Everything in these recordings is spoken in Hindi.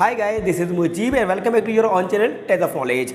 Hi guys, this is Mujeeb and welcome back to your own channel stage of knowledge.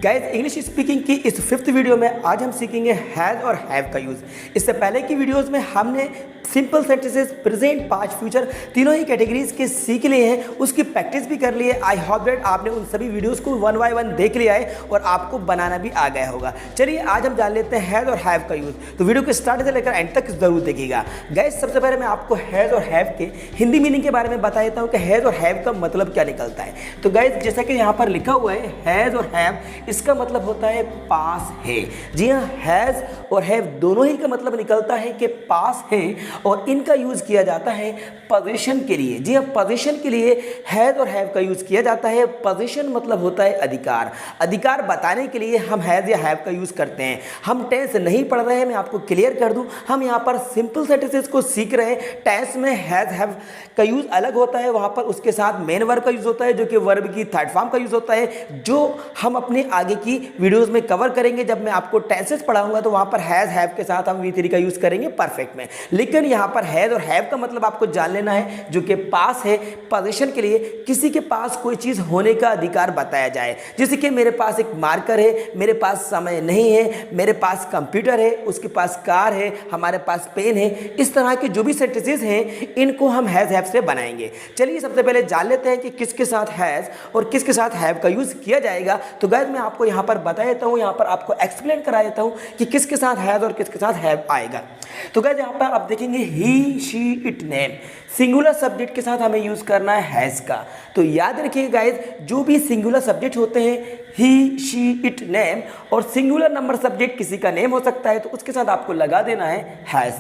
Guys, English speaking की इस 5th वीडियो में आज हम सीखेंगे हैज़ और हैव का यूज़। इससे पहले की वीडियोस में हमने simple sentences, present, past, future तीनों ही कैटेगरीज के सीख लिए हैं, उसकी प्रैक्टिस भी कर ली है। आई होप दैट आपने उन सभी वीडियोस को 1 बाय 1 देख लिया है और आपको बनाना भी आ गया होगा। चलिए आज हम जान लेते हैं हैज़ और हैव का यूज़। तो वीडियो को स्टार्ट से लेकर एंड तक जरूर देखिएगा। गाइस, सबसे पहले मैं आपको हैज़ और हैव के हिंदी मीनिंग के बारे में बता देता हूँ कि हैज़ और हैव का मतलब क्या निकलता है। तो गाइस, जैसा कि यहाँ पर लिखा हुआ है हैज़ और हैव, इसका मतलब होता है पास है। जी हाँ, हैज़ और हैव दोनों ही का मतलब निकलता है कि पास है और इनका यूज किया जाता है पोजीशन के लिए। जी हाँ, पोजीशन के लिए हैज़ और हैव का यूज किया जाता है। पोजीशन मतलब होता है अधिकार। अधिकार बताने के लिए हम हैज़ या हैव का यूज करते हैं। हम टेंस नहीं पढ़ रहे हैं, मैं आपको क्लियर कर दूं, हम यहाँ पर सिंपल सेंटेंसेस को सीख रहे हैं। टेंस में हैज़ हैव का यूज अलग होता है, वहां पर उसके साथ मेन वर्ब का यूज होता है जो कि वर्ब की थर्ड फॉर्म का यूज होता है, जो हम अपने आगे की वीडियोस में कवर करेंगे। जब मैं आपको टेंसेस पढ़ाऊंगा तो वहां पर हैज़ हैव के साथ हम V3 का यूज करेंगे परफेक्ट में। लेकिन यहाँ पर हैज़ और हैव का मतलब आपको जान लेना है जो कि पास है। पोजीशन के लिए किसी के पास कोई चीज होने का अधिकार बताया जाए, जैसे कि मेरे पास एक मार्कर है, मेरे पास समय नहीं है, मेरे पास कंप्यूटर है, उसके पास कार है, हमारे पास पेन है। इस तरह के जो भी सेंटेंसेस हैं इनको हम हैज़ हैव से बनाएंगे। चलिए सबसे पहले जान लेते हैं कि किसके साथ हैज़ और किसके साथ हैव का यूज किया जाएगा। तो गाइस, मैं आपको यहाँ पर बता देता हूँ, यहाँ पर आपको एक्सप्लेन करा देता हूँ कि किसके साथ हैज़ और किसके साथ हैव आएगा। तो गाइस, यहाँ पर आप देखेंगे he, she, it, name, singular subject के साथ हमें यूज करना है हैज़ का। तो याद रखिए गाइस, जो भी सिंगुलर सब्जेक्ट होते हैं ही, शी, इट, नेम और सिंगुलर नंबर सब्जेक्ट किसी का नेम हो सकता है, तो उसके साथ आपको लगा देना है हैज़।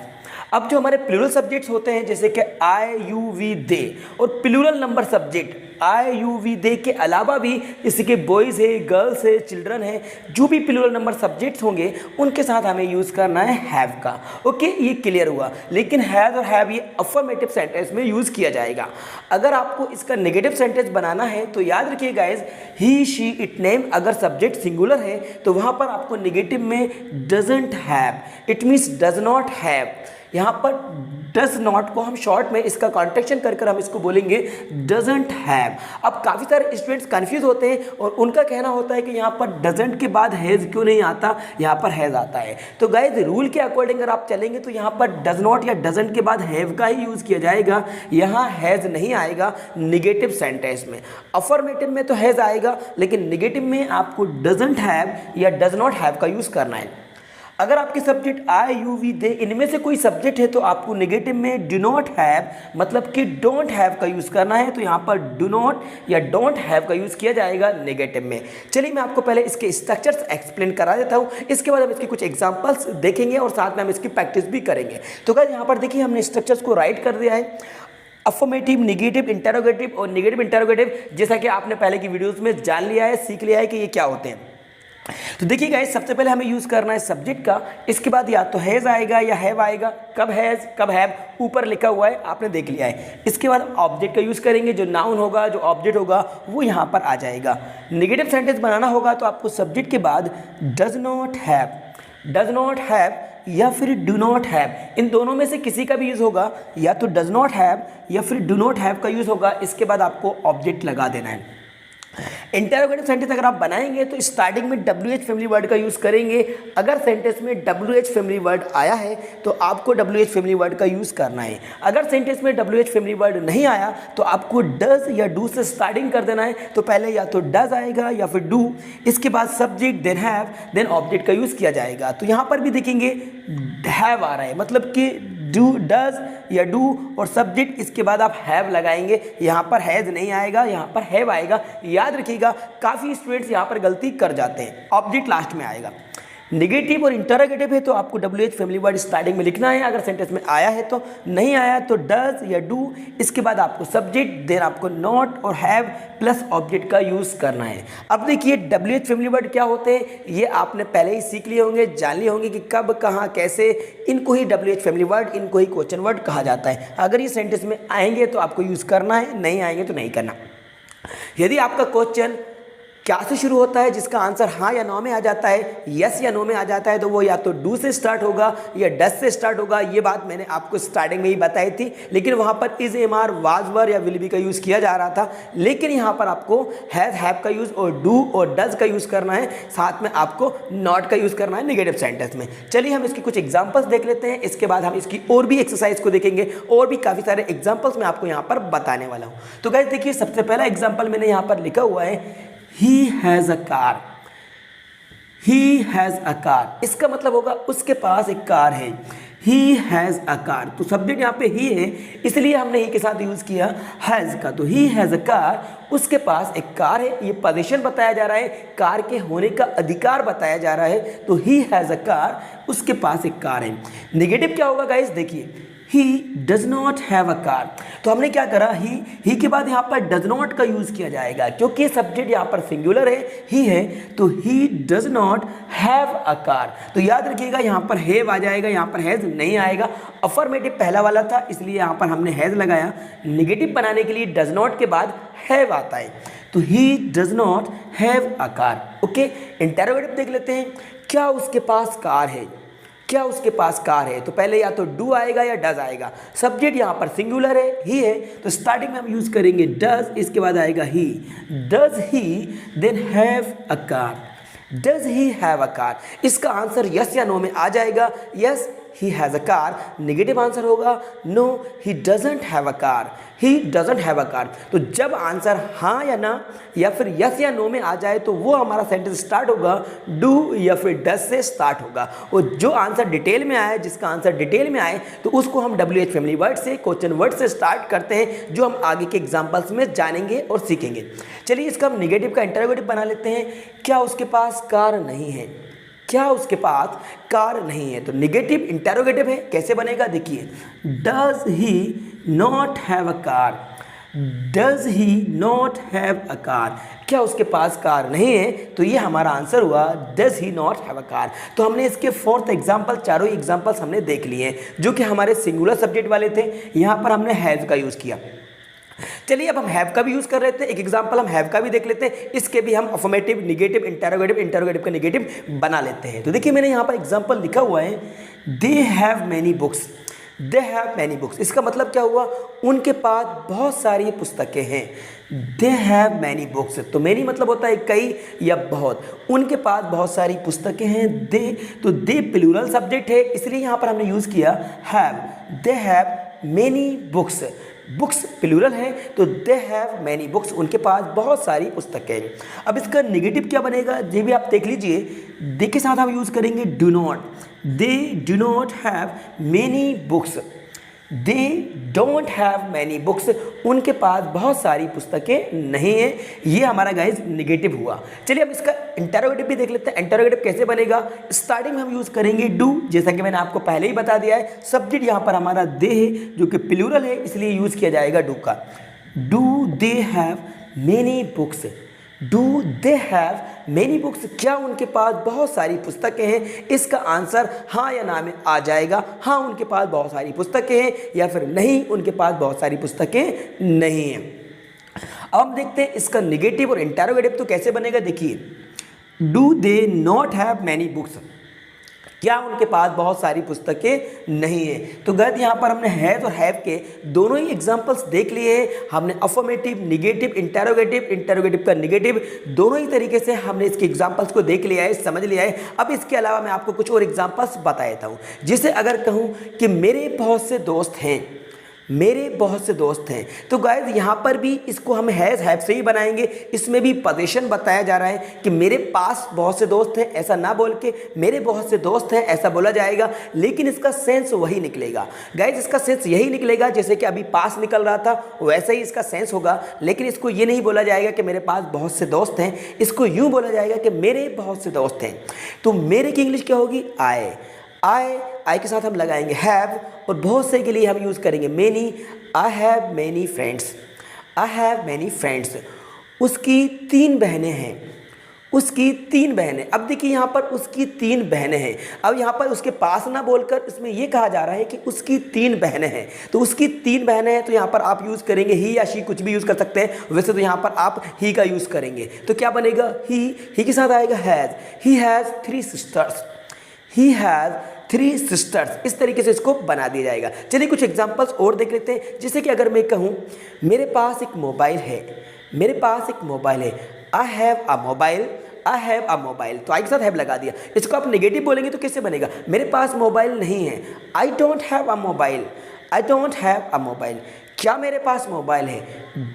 अब जो हमारे प्लूरल सब्जेक्ट्स होते हैं जैसे कि आई, यू, वी, दे और plural number subject I, you, we, they के अलावा भी जैसे कि बॉयज़ है, गर्ल्स है, चिल्ड्रन है, जो भी प्लूरल नंबर सब्जेक्ट्स होंगे उनके साथ हमें यूज़ करना है हैव का। ओके, ये क्लियर हुआ। लेकिन हैज़ और हैव ये अफर्मेटिव सेंटेंस में यूज़ किया जाएगा। अगर आपको इसका नेगेटिव सेंटेंस बनाना है तो याद रखिए guys, he, she, it, name अगर सब्जेक्ट सिंगुलर है तो वहाँ पर आपको नेगेटिव में doesn't have, it means does not have. यहाँ पर डज नॉट को हम शॉर्ट में इसका कॉन्ट्रैक्शन कर हम इसको बोलेंगे डजंट हैव। अब काफ़ी सारे स्टूडेंट्स कंफ्यूज होते हैं और उनका कहना होता है कि यहाँ पर डजंट के बाद हैज़ क्यों नहीं आता, यहाँ पर हैज़ आता है। तो गाइज, रूल के अकॉर्डिंग अगर आप चलेंगे तो यहाँ पर डज नॉट या डजंट के बाद हैव का ही यूज़ किया जाएगा, यहाँ हैज़ नहीं आएगा नेगेटिव सेंटेंस में। अफर्मेटिव में तो हैज़ आएगा, लेकिन नेगेटिव में आपको डजंट हैव या डज नॉट हैव का यूज़ करना है। अगर आपके सब्जेक्ट आई, यू, वी, दे इनमें से कोई सब्जेक्ट है तो आपको नेगेटिव में डू नॉट हैव मतलब कि डोंट हैव का यूज़ करना है। तो यहाँ पर डू नॉट या डोंट हैव का यूज़ किया जाएगा नेगेटिव में। चलिए मैं आपको पहले इसके स्ट्रक्चर्स एक्सप्लेन करा देता हूँ, इसके बाद हम इसके कुछ एग्जाम्पल्स देखेंगे और साथ में हम इसकी प्रैक्टिस भी करेंगे। तो गाइस, यहाँ पर देखिए हमने स्ट्रक्चर्स को राइट कर दिया है, अफर्मेटिव, नेगेटिव, इंटरोगेटिव और नेगेटिव इंटरोगेटिव, जैसा कि आपने पहले की वीडियोज़ में जान लिया है, सीख लिया है कि ये क्या होते हैं। तो देखिए गाइस, सबसे पहले हमें यूज़ करना है सब्जेक्ट का, इसके बाद या तो हैज़ आएगा या हैव आएगा। कब हैज़ कब हैव ऊपर लिखा हुआ है, आपने देख लिया है। इसके बाद ऑब्जेक्ट का यूज़ करेंगे, जो नाउन होगा, जो ऑब्जेक्ट होगा वो यहाँ पर आ जाएगा। नेगेटिव सेंटेंस बनाना होगा तो आपको सब्जेक्ट के बाद डज नॉट हैव या फिर डू नॉट हैव, इन दोनों में से किसी का भी यूज़ होगा, या तो डज नॉट हैव या फिर डू नॉट हैव का यूज़ होगा। इसके बाद आपको ऑब्जेक्ट लगा देना है। इंटरोगेटिव सेंटेंस अगर आप बनाएंगे तो स्टार्टिंग में WH फैमिली वर्ड का यूज़ करेंगे। अगर सेंटेंस में WH फैमिली वर्ड आया है तो आपको WH फैमिली वर्ड का यूज़ करना है। अगर सेंटेंस में WH फैमिली वर्ड नहीं आया तो आपको डज या डू से स्टार्टिंग कर देना है। तो पहले या तो डज आएगा या फिर डू, इसके बाद subject, then have, then object का यूज़ किया जाएगा। तो यहाँ पर भी देखेंगे हैव आ रहा है, मतलब कि डू, डज या डू और सब्जेक्ट, इसके बाद आप हैव लगाएंगे। यहाँ पर हैज़ नहीं आएगा, यहाँ पर हैव आएगा। याद रखिएगा, काफ़ी स्टूडेंट्स यहाँ पर गलती कर जाते हैं, ऑब्जेक्ट लास्ट में आएगा। नेगेटिव और इंटरोगेटिव है तो आपको WH फैमिली वर्ड स्टार्टिंग में लिखना है। अगर सेंटेंस में आया है तो, नहीं आया तो डज या डू, इसके बाद आपको सब्जेक्ट, देन आपको नॉट और हैव प्लस ऑब्जेक्ट का यूज़ करना है। अब देखिए WH फैमिली वर्ड क्या होते हैं, ये आपने पहले ही सीख लिए होंगे, जान लिए होंगे कि कब, कहाँ, कैसे। इनको ही WH फैमिली वर्ड, इनको ही क्वेश्चन वर्ड कहा जाता है। अगर ये सेंटेंस में आएंगे तो आपको यूज़ करना है, नहीं आएंगे तो नहीं करना। यदि आपका क्वेश्चन क्या से शुरू होता है, जिसका आंसर हाँ या नो में आ जाता है, यस या नो में आ जाता है, तो वो या तो डू से स्टार्ट होगा या डस से स्टार्ट होगा। ये बात मैंने आपको स्टार्टिंग में ही बताई थी, लेकिन वहाँ पर इज, एम आर, वाज, वर या विल बी का यूज़ किया जा रहा था। लेकिन यहाँ पर आपको हैज़, हैव का यूज़ और डू और डज का यूज़ करना है, साथ में आपको नॉट का यूज़ करना है नेगेटिव सेंटेंस में। चलिए हम इसकी कुछ एग्जाम्पल्स देख लेते हैं, इसके बाद हम इसकी और भी एक्सरसाइज को देखेंगे और भी काफ़ी सारे एग्जाम्पल्स मैं आपको यहाँ पर बताने वाला हूँ। तो गाइस देखिए, सबसे पहला एग्जाम्पल मैंने यहाँ पर लिखा हुआ है, He has a car. He has a car. इसका मतलब होगा उसके पास एक कार है। He has a car. तो सब्जेक्ट यहाँ पे he है, इसलिए हमने he के साथ यूज़ किया has का। तो he has a car, उसके पास एक कार है। ये पोजीशन बताया जा रहा है, कार के होने का अधिकार बताया जा रहा है। तो he has a car, उसके पास एक कार है। नेगेटिव क्या होगा गाइस, देखिए he does not have a car. तो हमने क्या करा, ही के बाद यहाँ पर डज नॉट का यूज़ किया जाएगा, क्योंकि सब्जेक्ट यहाँ पर सिंगुलर है, ही है, तो he does not have a car. तो याद रखिएगा यहाँ पर हैव आ जाएगा, यहाँ पर हैज़ नहीं आएगा। अफर्मेटिव पहला वाला था, इसलिए यहाँ पर हमने हैज़ लगाया। नेगेटिव बनाने के लिए डज नॉट के बाद हैव आता है, तो he does not have a car. Okay, interrogative देख लेते हैं, क्या उसके पास कार है, क्या उसके पास कार है। तो पहले या तो डू आएगा या डज आएगा। सब्जेक्ट यहाँ पर सिंगुलर है, ही है, तो स्टार्टिंग में हम यूज़ करेंगे डज, इसके बाद आएगा he. Does he then have a car, does he have a car. इसका आंसर यस या नो में आ जाएगा। Yes, he has a car. Negative answer होगा no, he doesn't have a car, he doesn't have a car. तो जब आंसर हाँ या ना या फिर यस या नो में आ जाए, तो वो हमारा सेंटेंस स्टार्ट होगा डू या फिर डज से स्टार्ट होगा। और जो आंसर डिटेल में आए, जिसका आंसर डिटेल में आए, तो उसको हम WH फैमिली वर्ड से, क्वेश्चन वर्ड से स्टार्ट करते हैं, जो हम आगे के एग्जाम्पल्स में जानेंगे और सीखेंगे। चलिए इसका हम नेगेटिव का इंटरोगेटिव बना लेते हैं। क्या उसके पास कार नहीं है, क्या उसके पास कार नहीं है। तो नेगेटिव इंटरोगेटिव है, कैसे बनेगा देखिए, does he not have a car, does he not have a car. क्या उसके पास कार नहीं है, तो ये हमारा आंसर हुआ does he not have a car. तो हमने इसके फोर्थ एग्जाम्पल, चारों एग्जाम्पल्स हमने देख लिए हैं, जो कि हमारे सिंगुलर सब्जेक्ट वाले थे। यहाँ पर हमने हैव का यूज़ किया। चलिए अब हम हैव का भी यूज़ कर रहे थे, एक एग्जांपल हम हैव का भी देख लेते हैं। इसके भी हम अफर्मेटिव, नेगेटिव, इंटरोगेटिव, इंटरोगेटिव का नेगेटिव बना लेते हैं। तो देखिए मैंने यहाँ पर एग्जांपल लिखा हुआ है, दे have many books, they have many books. इसका मतलब क्या हुआ, उनके पास बहुत सारी पुस्तकें हैं। दे हैव मैनी बुक्स, तो मैनी मतलब होता है कई या बहुत। उनके पास बहुत सारी पुस्तकें हैं। दे, तो दे प्लूरल सब्जेक्ट है, इसलिए यहाँ पर हमने यूज़ किया have. They have many books, books plural है, तो दे हैव मैनी बुक्स, उनके पास बहुत सारी पुस्तकें हैं। अब इसका नेगेटिव क्या बनेगा, ये भी आप देख लीजिए। दे के साथ हम यूज़ करेंगे do not, they do not have many books, they don't have many books, उनके पास बहुत सारी पुस्तकें नहीं हैं। ये हमारा गाइज नेगेटिव हुआ। चलिए अब इसका इंटरोगेटिव भी देख लेते हैं। इंटरोगेटिव कैसे बनेगा, स्टार्टिंग में हम यूज़ करेंगे डू, जैसा कि मैंने आपको पहले ही बता दिया है। सब्जेक्ट यहाँ पर हमारा दे है, जो कि प्लूरल है, इसलिए यूज़ किया जाएगा डू का। Do they have many books, do they have many books, क्या उनके पास बहुत सारी पुस्तकें हैं। इसका आंसर हाँ या ना में आ जाएगा। हाँ उनके पास बहुत सारी पुस्तकें हैं, या फिर नहीं उनके पास बहुत सारी पुस्तकें नहीं हैं। अब हम देखते हैं इसका नेगेटिव और इंटरोगेटिव तो कैसे बनेगा। देखिए, do they not have many books, क्या उनके पास बहुत सारी पुस्तकें नहीं है। तो गलत यहाँ पर हमने हैज़ और हैव के दोनों ही एग्जांपल्स देख लिए हैं। हमने अफर्मेटिव, नेगेटिव, इंटरोगेटिव, इंटरोगेटिव का नेगेटिव, दोनों ही तरीके से हमने इसके एग्जांपल्स को देख लिया है, समझ लिया है। अब इसके अलावा मैं आपको कुछ और एग्जांपल्स बता देता हूँ। जैसे अगर कहूँ कि मेरे बहुत से दोस्त हैं, मेरे बहुत से दोस्त हैं, तो गाइस यहाँ पर भी इसको हम हैज़ हैव से ही बनाएंगे। इसमें भी पोजीशन बताया जा रहा है कि मेरे पास बहुत से दोस्त हैं, ऐसा ना बोल के मेरे बहुत से दोस्त हैं ऐसा बोला जाएगा, लेकिन इसका सेंस वही निकलेगा। गाइस इसका सेंस यही निकलेगा, जैसे कि अभी पास निकल रहा था वैसा ही इसका सेंस होगा। लेकिन इसको ये नहीं बोला जाएगा कि मेरे पास बहुत से दोस्त हैं, इसको यूँ बोला जाएगा कि मेरे बहुत से दोस्त हैं। तो मेरे की इंग्लिश क्या होगी, आई के साथ हम लगाएंगे हैव, और बहुत से के लिए हम यूज़ करेंगे many. I have many friends, I have many friends. उसकी 3 बहनें हैं, उसकी 3 बहनें। अब देखिए यहाँ पर उसकी 3 बहनें हैं। अब यहाँ पर उसके पास ना बोलकर इसमें ये कहा जा रहा है कि उसकी 3 बहनें हैं। तो उसकी 3 बहनें हैं, तो यहाँ पर आप यूज़ करेंगे ही या शी, कुछ भी यूज़ कर सकते हैं। वैसे तो यहाँ पर आप ही का यूज़ करेंगे। तो क्या बनेगा, ही के साथ आएगा has. He has 3 sisters. He has 3 sisters. इस तरीके से इसको बना दिया जाएगा। चलिए कुछ एग्जाम्पल्स और देख लेते हैं। जैसे कि अगर मैं कहूँ मेरे पास एक मोबाइल है, मेरे पास एक मोबाइल है, I have a mobile, I have a mobile. तो आई के साथ हैव लगा दिया। इसको आप नेगेटिव बोलेंगे तो कैसे बनेगा, मेरे पास मोबाइल नहीं है, I don't have a mobile, I don't have a mobile. क्या मेरे पास मोबाइल है,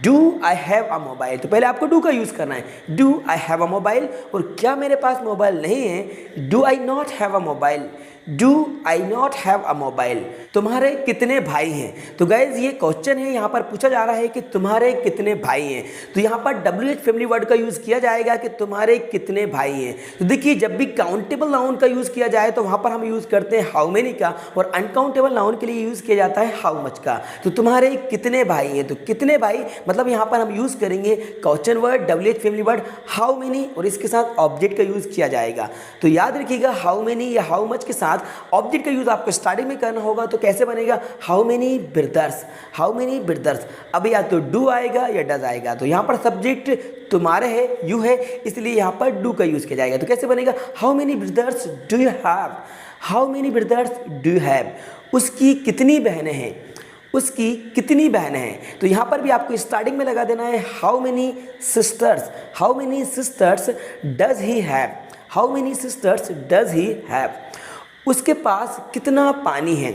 do I have a mobile. तो पहले आपको डू का यूज़ करना है, do I have a mobile. और क्या मेरे पास मोबाइल नहीं है, do I not have a mobile, do I not have a mobile. तुम्हारे कितने भाई हैं। तो गाइज ये क्वेश्चन है, यहाँ पर पूछा जा रहा है कि तुम्हारे कितने भाई हैं। तो यहाँ पर WH फैमिली वर्ड का यूज़ किया जाएगा कि तुम्हारे कितने भाई हैं। तो देखिए जब भी काउंटेबल नाउन का यूज़ किया जाए तो वहाँ पर हम यूज़ करते हैं हाउ मेनी का, और अनकाउंटेबल नाउन के लिए यूज़ किया जाता है हाउ मच का। तो तुम्हारे कितने भाई हैं, तो कितने भाई मतलब यहाँ पर हम यूज़ करेंगे question word WH family word how many, और इसके साथ ऑब्जेक्ट का यूज़ किया जाएगा। तो याद रखिएगा हाउ मेनी या हाउ मच के साथ ऑब्जेक्ट का यूज आपको स्टार्टिंग में करना होगा। तो कैसे बनेगा, how many brothers, how many brothers. अब या तो डू आएगा या डज आएगा। तो यहाँ पर सब्जेक्ट तुम्हारे है, यू है, इसलिए यहाँ पर डू का यूज किया जाएगा। तो कैसे बनेगा, how many brothers do you have, how many brothers do you have. उसकी कितनी बहनें हैं, उसकी कितनी बहनें हैं। तो यहाँ पर भी आपको स्टार्टिंग में लगा देना है how many sisters, how many sisters does he have, how many sisters does he have. उसके पास कितना पानी है,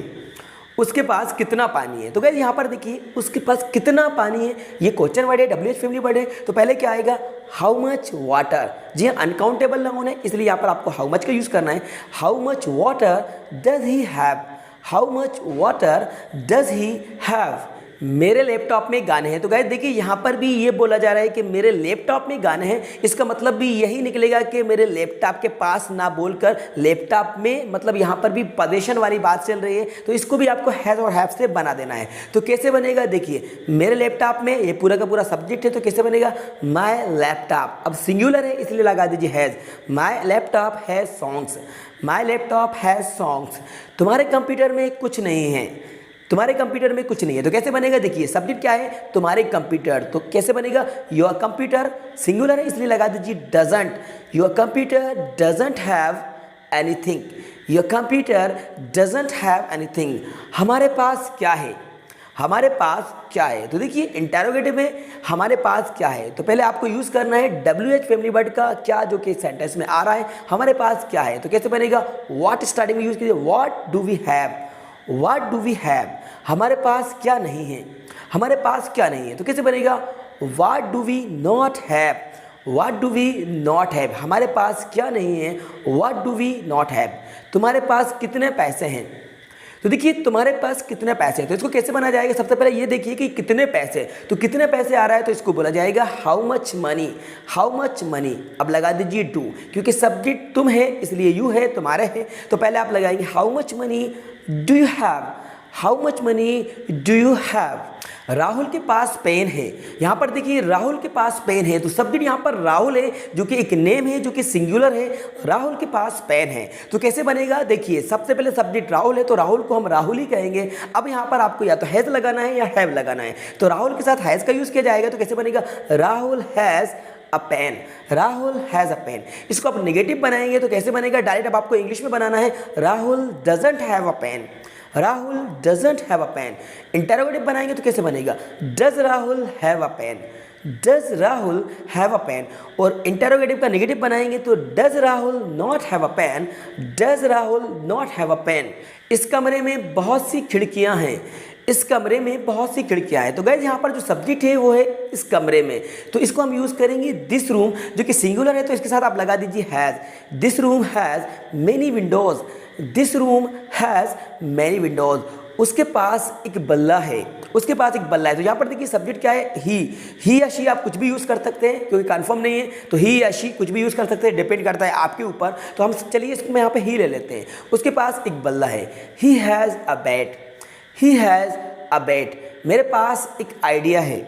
उसके पास कितना पानी है। तो गाइस यहाँ पर देखिए उसके पास कितना पानी है, ये क्वेश्चन वर्ड है, WH फैमिली वर्ड है। तो पहले क्या आएगा, हाउ मच वाटर। जी हाँ, अनकाउंटेबल नाउन है, इसलिए यहाँ पर आपको हाउ मच का यूज़ करना है। How much water does he have, how much water does he have. मेरे लैपटॉप में गाने हैं। तो गाइस देखिए यहाँ पर भी ये बोला जा रहा है कि मेरे लैपटॉप में गाने हैं। इसका मतलब भी यही निकलेगा कि मेरे लैपटॉप के पास ना बोलकर लैपटॉप में, मतलब यहाँ पर भी पोजीशन वाली बात चल रही है। तो इसको भी आपको हैज़ और हैव से बना देना है। तो कैसे बनेगा, देखिए मेरे लैपटॉप में, ये पूरा का पूरा सब्जेक्ट है। तो कैसे बनेगा, माई लैपटॉप। अब सिंगुलर है इसलिए लगा दीजिए has, my laptop has songs, my laptop has songs. तुम्हारे कंप्यूटर में कुछ नहीं है, तुम्हारे कंप्यूटर में कुछ नहीं है। तो कैसे बनेगा, देखिए सब्जेक्ट क्या है, तुम्हारे कंप्यूटर। तो कैसे बनेगा, योर कंप्यूटर, सिंगुलर है इसलिए लगा दीजिए doesn't, your computer doesn't have anything, your computer doesn't have anything. हमारे पास क्या है, हमारे पास क्या है। तो देखिए इंटेरोगेटिव में हमारे पास क्या है, तो पहले आपको यूज़ करना है WH फैमिली वर्ड का क्या, जो कि सेंटेंस में आ रहा है, हमारे पास क्या है। तो कैसे बनेगा, व्हाट स्टार्टिंग में यूज़ कीजिए, what do we have, What do we have। हमारे पास क्या नहीं है, हमारे पास क्या नहीं है। तो कैसे बनेगा, What do we not have, What do we not have। हमारे पास क्या नहीं है, What do we not have। तुम्हारे पास कितने पैसे हैं। तो देखिए तुम्हारे पास कितने पैसे हैं, तो इसको कैसे बना जाएगा। सबसे पहले ये देखिए कि कितने पैसे, तो कितने पैसे आ रहा है, तो इसको बोला जाएगा how much money, how much money. अब लगा दीजिए डू, क्योंकि सब्जेक्ट तुम है इसलिए यू है, तुम्हारे है। तो पहले आप लगाएंगे how much money do you have, how much money do you have. Rahul के पास पेन है। यहाँ पर देखिए राहुल के पास पेन है, तो सब्जेक्ट यहाँ पर राहुल है जो कि एक नेम है, जो कि सिंगुलर है। राहुल के पास पेन है। तो कैसे बनेगा, देखिए सबसे पहले सब्जेक्ट राहुल है तो राहुल को हम राहुल ही कहेंगे। अब यहाँ पर आपको या तो हैज़ लगाना है या हैव लगाना है। तो राहुल के साथ हैज़ का यूज़ किया जाएगा। तो कैसे बनेगा, Rahul has a pen, Rahul has a pen. इसको आप नेगेटिव बनाएंगे तो कैसे बनेगा, डायरेक्ट अब आपको इंग्लिश में बनाना है, Rahul doesn't have a pen, Rahul doesn't have a pen. Interrogative बनाएंगे तो कैसे बनेगा, does Rahul have a pen, does Rahul have a pen. और इंटरोगेटिव का नेगेटिव बनाएंगे तो does Rahul not have a pen, does Rahul not have a pen. इस कमरे में बहुत सी खिड़कियां हैं, इस कमरे में बहुत सी खिड़कियां हैं। तो गाइस यहाँ पर जो सब्जेक्ट है वो है इस कमरे में। तो इसको हम यूज़ करेंगे दिस रूम, जो कि सिंगुलर है। तो इसके साथ आप लगा दीजिए has. This room has many Windows, this room has many Windows. उसके पास एक बल्ला है, उसके पास एक बल्ला है। तो यहाँ पर देखिए सब्जेक्ट क्या है, ही या शी। आप कुछ भी यूज़ कर सकते हैं क्योंकि कन्फर्म नहीं है, तो ही या शी कुछ भी यूज़ कर सकते हैं, डिपेंड करता है आपके ऊपर। तो हम चलिए इसको यहाँ पे ही ले लेते हैं। उसके पास एक बल्ला है, ही has a bat, he has a bat. मेरे पास एक आइडिया है,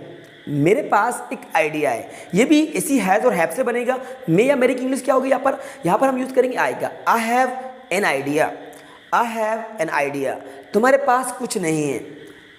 मेरे पास एक आइडिया है, ये भी इसी हैज़ और हैव से बनेगा। मे या मेरे की इंग्लिश क्या होगी यहाँ पर हम यूज़ करेंगे आई का। I have an idea, I have an idea. तुम्हारे पास कुछ नहीं है,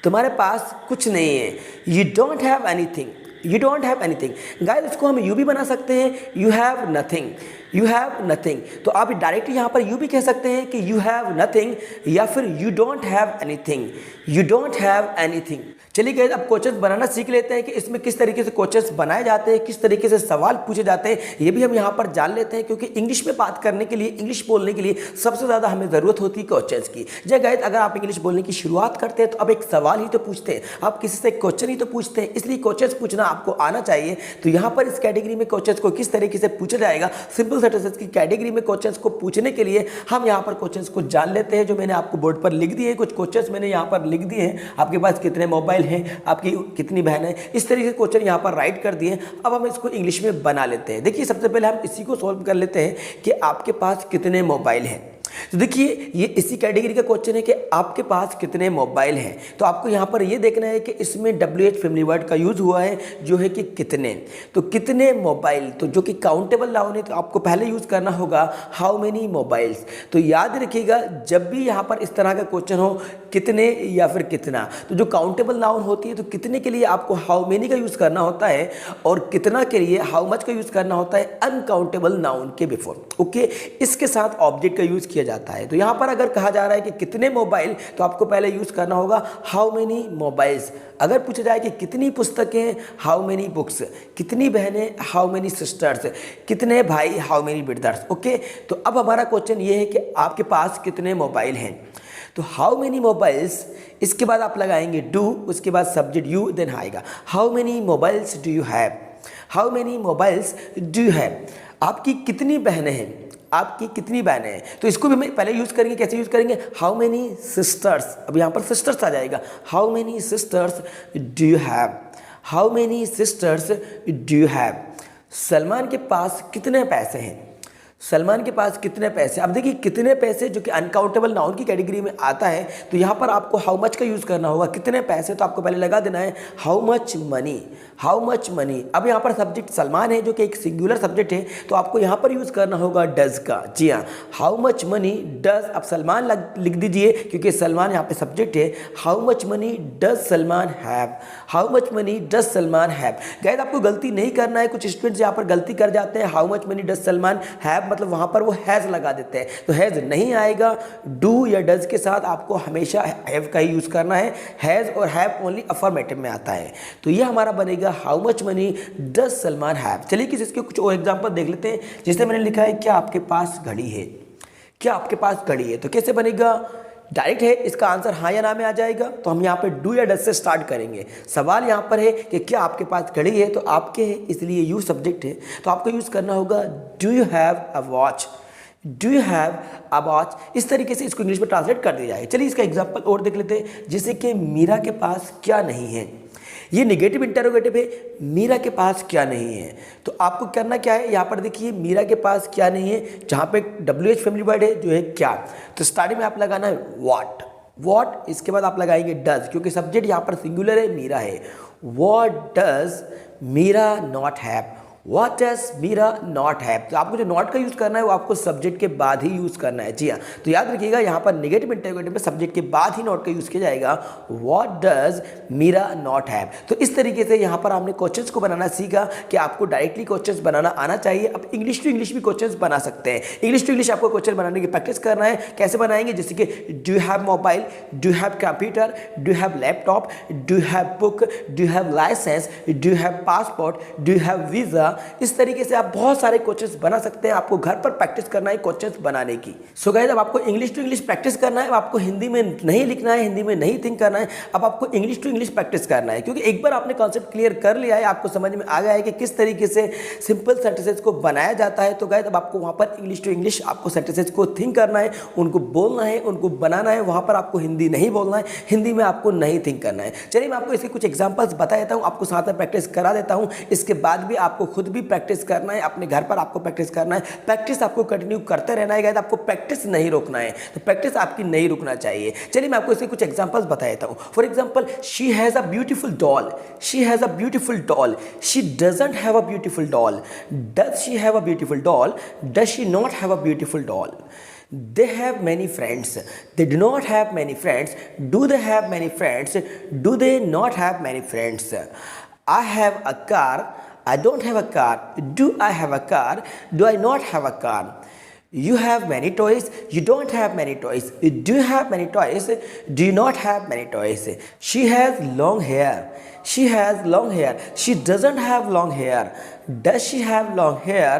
तुम्हारे पास कुछ नहीं है। You don't have anything, you don't have anything. Guys इसको हम यू भी बना सकते हैं, you have nothing, you have nothing. तो आप डायरेक्टली यहाँ पर यू भी कह सकते हैं कि यू हैव नथिंग, या फिर you don't have anything, you don't have anything. चलिए गाइस अब क्वेश्चंस बनाना सीख लेते हैं कि इसमें किस तरीके से क्वेश्चंस बनाए जाते हैं, किस तरीके से सवाल पूछे जाते हैं, ये भी हम यहाँ पर जान लेते हैं। क्योंकि इंग्लिश में बात करने के लिए, इंग्लिश बोलने के लिए सबसे ज़्यादा हमें ज़रूरत होती है क्वेश्चंस की। जय गाइस अगर आप इंग्लिश बोलने की शुरुआत करते हैं तो अब एक सवाल ही तो पूछते हैं, आप किसी से क्वेश्चन ही तो पूछते हैं, इसलिए क्वेश्चंस पूछना आपको आना चाहिए। तो यहाँ पर इस कैटेगरी में क्वेश्चंस को किस तरीके से पूछा जाएगा, सिंपल सेंटेंसेस की कैटेगरी में क्वेश्चंस को पूछने के लिए हम यहाँ पर क्वेश्चंस को जान लेते हैं, जो मैंने आपको बोर्ड पर लिख दिए हैं। कुछ क्वेश्चंस मैंने यहाँ पर लिख दिए हैं, आपके पास कितने मोबाइल हैं, आपकी कितनी बहन है, इस तरीके से क्वेश्चन यहाँ पर राइट कर दिए। अब हम इसको इंग्लिश में बना लेते हैं। देखिए सबसे पहले हम इसी को सॉल्व कर लेते हैं कि आपके पास कितने मोबाइल हैं। तो देखिए ये इसी कैटेगरी का क्वेश्चन है कि आपके पास कितने मोबाइल हैं। तो आपको यहाँ पर ये देखना है कि इसमें WH फैमिली वर्ड का यूज़ हुआ है, जो है कि कितने। तो कितने मोबाइल, तो जो कि काउंटेबल नाउन है, तो आपको पहले यूज़ करना होगा हाउ मेनी मोबाइल्स। तो याद रखिएगा जब भी यहाँ पर इस तरह का क्वेश्चन हो, कितने या फिर कितना, तो जो काउंटेबल नाउन होती है तो कितने के लिए आपको हाउ मेनी का यूज़ करना होता है, और कितना के लिए हाउ मच का यूज़ करना होता है अनकाउंटेबल नाउन के बिफोर। ओके, इसके साथ ऑब्जेक्ट का यूज़ किया जाता है। तो यहाँ पर अगर कहा जा रहा है कि कितने मोबाइल, तो आपको पहले यूज़ करना होगा हाउ मेनी मोबाइल्स। अगर पूछा जाए कि कितनी पुस्तकें, हाउ मेनी बुक्स, कितनी बहनें, हाउ मेनी सिस्टर्स, कितने भाई, हाउ मेनी ब्रदर्स। ओके, तो अब हमारा क्वेश्चन ये है कि आपके पास कितने मोबाइल हैं। तो हाउ मेनी मोबाइल्स, इसके बाद आप लगाएंगे डू, उसके बाद सब्जेक्ट यू, देन आएगा how many mobiles do you have, how many mobiles do you have. आपकी कितनी बहनें हैं, आपकी कितनी बहनें हैं। तो इसको भी मैं पहले यूज़ करेंगे, कैसे यूज़ करेंगे, हाउ मेनी सिस्टर्स। अब यहाँ पर सिस्टर्स आ जाएगा, how many sisters do you have, how many sisters do you have. Salman के पास कितने पैसे हैं, सलमान के पास कितने पैसे। अब देखिए कितने पैसे जो कि अनकाउंटेबल नाउन की कैटेगरी में आता है, तो यहाँ पर आपको हाउ मच का यूज़ करना होगा। कितने पैसे, तो आपको पहले लगा देना है how much money, how much money. अब यहाँ पर सब्जेक्ट सलमान है, जो कि एक सिंगुलर सब्जेक्ट है, तो आपको यहाँ पर यूज़ करना होगा डज का। जी हाँ, हाउ मच मनी डज। अब सलमान लिख दीजिए, क्योंकि सलमान यहाँ पे सब्जेक्ट है। How much money does Salman have, how much money does Salman have. Guys आपको गलती नहीं करना है, कुछ स्टूडेंट्स यहाँ पर गलती कर जाते हैं, how much money does Salman have मतलब वहाँ पर वो हैज़ लगा देते हैं, तो हैज़ नहीं आएगा। डू या डज के साथ आपको हमेशा हैव का ही यूज़ करना है। हैज़ और हैव ओनली अफर्मेटिव में आता है। तो ये हमारा बनेगा how much money does Salman have. चलिए किसी इसके कुछ और एग्जांपल देख लेते हैं। जिससे मैंने लिखा है क्या आपके पास घड़ी है, क्या आपके पास घड़ी है। तो कैसे बनेगा, डायरेक्ट है, इसका आंसर हाँ या ना में आ जाएगा। तो हम यहाँ पे डू या डज से स्टार्ट करेंगे। सवाल यहाँ पर है कि क्या आपके पास घड़ी है, तो आपके है, इसलिए यू सब्जेक्ट है, तो आपको यूज़ करना होगा do you have a watch, do you have a watch. इस तरीके से इसको इंग्लिश में ट्रांसलेट कर दिया जाए। चलिए इसका एग्जाम्पल और देख लेते हैं। जैसे कि मीरा के पास क्या नहीं है, ये निगेटिव इंटरोगेटिव है, मीरा के पास क्या नहीं है। तो आपको करना क्या है, यहाँ पर देखिए मीरा के पास क्या नहीं है, जहाँ पे WH फैमिली वर्ड है जो है क्या। तो स्टार्टिंग में आप लगाना है व्हाट, व्हाट, इसके बाद आप लगाएंगे डज, क्योंकि सब्जेक्ट यहाँ पर सिंगुलर है, मीरा है। What does Meera not have, what does Meera not have. तो आपको जो नॉट का यूज़ करना है वो आपको सब्जेक्ट के बाद ही यूज़ करना है। जी हाँ, तो याद रखिएगा यहाँ पर नेगेटिव इंटरोगेटिव में सब्जेक्ट के बाद ही नॉट का यूज़ किया जाएगा। What does Meera not have. तो इस तरीके से यहाँ पर हमने क्वेश्चंस को बनाना सीखा कि आपको डायरेक्टली क्वेश्चंस बनाना आना चाहिए। अब इंग्लिश टू इंग्लिश भी क्वेश्चंस बना सकते हैं। इंग्लिश टू इंग्लिश आपको क्वेश्चन बनाने की प्रैक्टिस करना है। कैसे बनाएंगे, जैसे कि do you have mobile, do you have computer, do you have laptop, do you have book, do you have licence, do you have passport, do you have visa. इस तरीके से आप बहुत सारे क्वेश्चंस बना सकते हैं। आपको घर पर प्रैक्टिस करना है क्वेश्चंस बनाने की। सो गाइस अब आपको इंग्लिश टू इंग्लिश प्रैक्टिस करना है। अब आपको हिंदी में नहीं लिखना है, हिंदी में नहीं थिंक करना है। अब आपको इंग्लिश टू इंग्लिश प्रैक्टिस करना है, क्योंकि एक बार आपने कॉन्सेप्ट क्लियर कर लिया है, आपको समझ में आ गया है कि किस तरीके से सिंपल सेंटेंसेस को बनाया जाता है। तो गाइस अब आपको वहाँ पर इंग्लिश टू इंग्लिश आपको सेंटेंसेस को थिंक करना है, उनको बोलना है, उनको बनाना है। वहाँ पर आपको हिंदी नहीं बोलना है, हिंदी में आपको नहीं थिंक करना है। चलिए मैं आपको इसके कुछ एग्जाम्पल्स बता देता हूँ, आपको साथ में प्रैक्टिस करा देता हूँ। इसके बाद भी आपको खुद भी प्रैक्टिस करना है, अपने घर पर आपको प्रैक्टिस करना है, प्रैक्टिस आपको कंटिन्यू करते रहना है गाइस, आपको प्रैक्टिस नहीं रोकना है, तो प्रैक्टिस आपकी नहीं रुकना चाहिए। चलिए मैं आपको इसके कुछ एग्जांपल्स बता देता हूँ। For example, she has a beautiful doll, she has a beautiful doll, she doesn't have a beautiful doll, does she have a beautiful doll, does she not have a beautiful doll. They have many friends, they do not have many friends, do they have many friends, do they not have many friends। I have a car, I don't have a car, do I have a car, do I not have a car। You have many toys, you don't have many toys, do you have many toys, do you not have many toys। She has long hair, she has long hair, she doesn't have long hair, does she have long hair,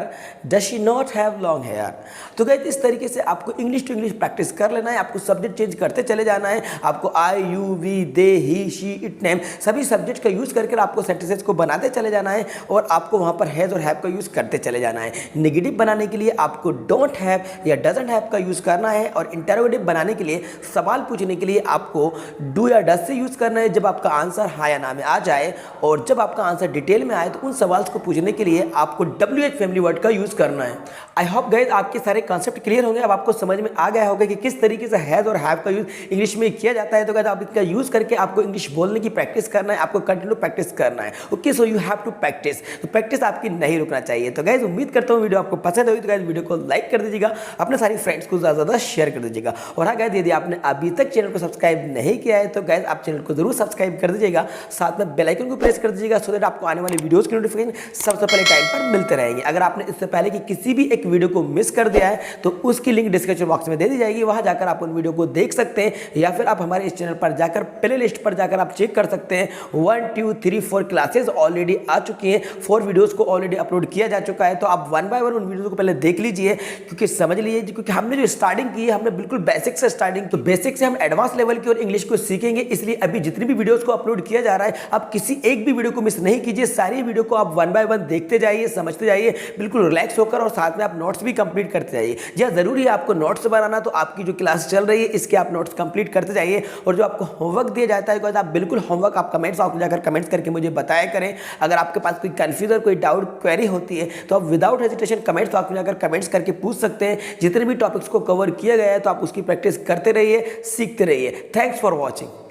does she not have long hair। तो गाइस इस तरीके से आपको इंग्लिश टू इंग्लिश प्रैक्टिस कर लेना है, आपको सब्जेक्ट चेंज करते चले जाना है, आपको I you we they he she it name सभी सब्जेक्ट का यूज़ करके आपको सेंटेंसेस को बनाते चले जाना है और आपको वहाँ पर हैज़ और हैव का यूज़ करते चले जाना है। नेगेटिव बनाने के लिए आपको डोंट हैव या डजंट हैव का यूज़ करना है और इंटरोगेटिव बनाने के लिए सवाल पूछने के लिए आपको डू या डज से यूज़ करना है जब आपका आंसर हाँ या ना में आ जाए, और जब आपका आंसर डिटेल में आए तो उन सवाल को पूछने के लिए आपको WH फैमिली वर्ड का यूज़ करना है। आई होप गाइस आपके सारे कॉन्सेप्ट क्लियर होंगे, अब आपको समझ में आ गया होगा कि किस तरीके से हैज़ और हैव का यूज़ इंग्लिश में किया जाता है। तो गाइस आप इसका यूज़ करके आपको इंग्लिश बोलने की प्रैक्टिस करना है, आपको कंटिन्यू प्रैक्टिस करना है। Okay, so you have to practise, तो प्रैक्टिस आपकी नहीं रुकना चाहिए। तो गाइस उम्मीद करता हूँ वीडियो आपको पसंद होगी, तो गाइस वीडियो को लाइक कर दीजिएगा, अपने सारे फ्रेंड्स को ज़्यादा ज़्यादा शेयर कर दीजिएगा। और हाँ गाइस, यदि आपने अभी तक चैनल को सब्सक्राइब नहीं किया है तो गाइस आप चैनल को जरूर सब्सक्राइब कर दीजिएगा, साथ में बेल आइकन को प्रेस कर दीजिएगा, सो दैट आपको आने वाली वीडियोस की नोटिफिकेशन सबसे पहले टाइम पर मिलते रहेंगे। अगर आपने इससे पहले की किसी भी एक वीडियो को मिस कर दिया है तो उसकी लिंक डिस्क्रिप्शन बॉक्स में दे दी जाएगी, वहां जाकर आप उन वीडियो को देख सकते हैं, या फिर आप हमारे इस चैनल पर जाकर प्ले लिस्ट पर जाकर आप चेक कर सकते हैं। 1 2 3 4 क्लासेस ऑलरेडी आ चुकी हैं, 4 वीडियोस को ऑलरेडी अपलोड किया जा चुका है, तो आप वन बाय वन उन वीडियो को पहले देख लीजिए, क्योंकि समझ लीजिए, क्योंकि हमने जो स्टार्टिंग की है हमने बिल्कुल बेसिक से स्टार्टिंग, तो बेसिक से हम एडवांस लेवल की और इंग्लिश को सीखेंगे। इसलिए अभी जितनी भी वीडियोस को अपलोड किया जा रहा है आप किसी एक भी वीडियो को मिस नहीं कीजिए, सारी वीडियो को आप वन बाय वन देखते जाइए, समझते जाइए, बिल्कुल रिलैक्स होकर, और साथ में आप नोट्स भी कंप्लीट करते जाइए। जी हाँ, जरूरी है आपको नोट्स बनाना, तो आपकी जो क्लास चल रही है इसके आप नोट्स कंप्लीट करते जाइए, और जो आपको होमवर्क दिया जाता है आप बिल्कुल होमवर्क आप कमेंट्स बॉक्स में जाकर कमेंट्स करके मुझे बताया करें। अगर आपके पास कोई कंफ्यूजन, कोई डाउट, क्वेरी होती है तो आप विदाउट हेजिटेशन कमेंट्स बॉक्स में जाकर कमेंट्स करके पूछ सकते हैं। जितने भी टॉपिक्स को कवर किया गया है तो आप उसकी प्रैक्टिस करते रहिए, सीखते रहिए। Thanks for watching.